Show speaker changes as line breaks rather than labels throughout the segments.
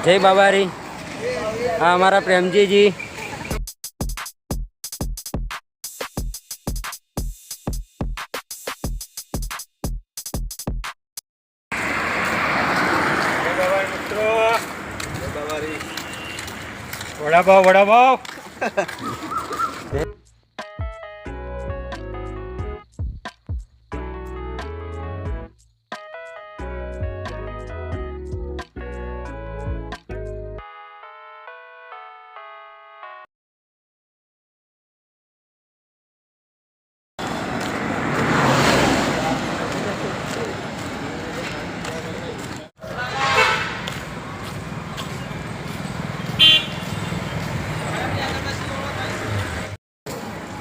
जय बाबारी। हाँ हमारा प्रेमजी जी।
वड़ा पाव वड़ा पाव।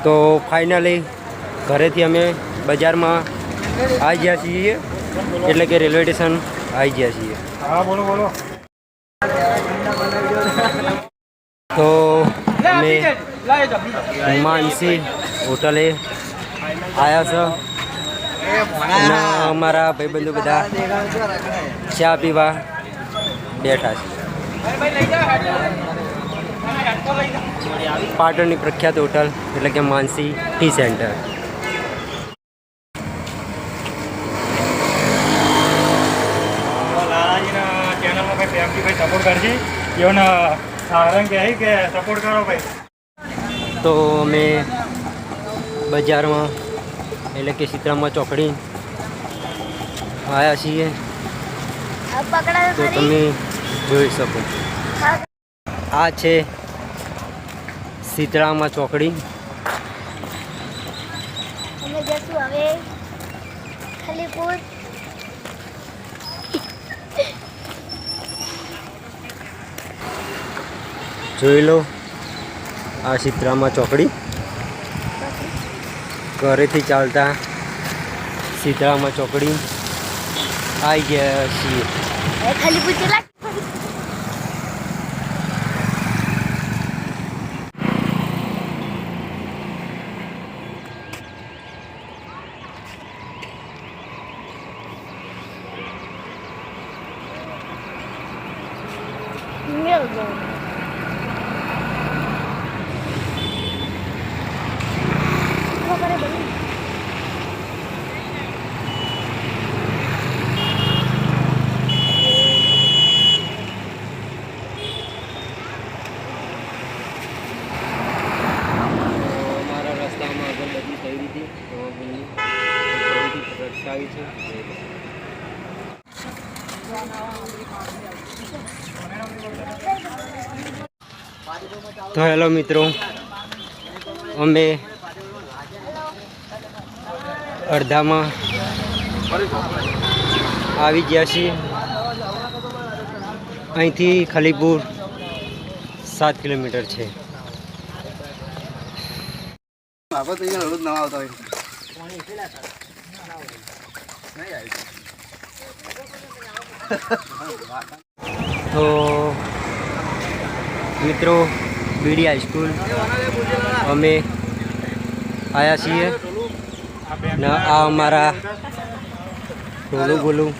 तो फाइनली घरेથી અમે બજારમાં આવી ગયા છીએ, એટલે કે રેલવે સ્ટેશન આવી ગયા છીએ।
हाँ बोलो बोलो।
તો અમે માનસી હોટલે આવ્યા છે અને અમારા ભાઈબંધો બધા ચા પીવા બેઠા છે। પાટણની પ્રખ્યાત હોટલ એટલે કે માનસી ટી સેન્ટર।
चैनल में भाई सपोर्ट कर जी ये ना सारंग के है के सपोर्ट करो भाई।
તો અમે બજારમાં એટલે કે સીતરામા ચોકડી આવ્યા છીએ, તો તમે જોઈ શકો આ છે સીતરામા ચોકડી।
અમે જશું હવે ખલીપુર।
જોઈ લો આ સીતરામા ચોકડી। ઘરેથી ચાલતા સીતરામા ચોકડી આવી ગયા છીએ।
ખલીપુર ચલા મેલ ગો
અમારા રસ્તામાં અગરબત્તી થઈ રહી હતી, તો ફરીથી પ્રગટાવી છે। તો હેલો મિત્રો, અમે અડધામાં આવી ગયા છીએ। અહીંથી ખલીપુર 7 કિલોમીટર છે। તો મિત્રો બીડી હાઈસ્કૂલ અમે આવ્યા છીએ ને આ અમારા ટોલું બોલું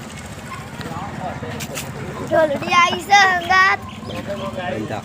ઢોલડી આવી છે હંગાત।
બંધા।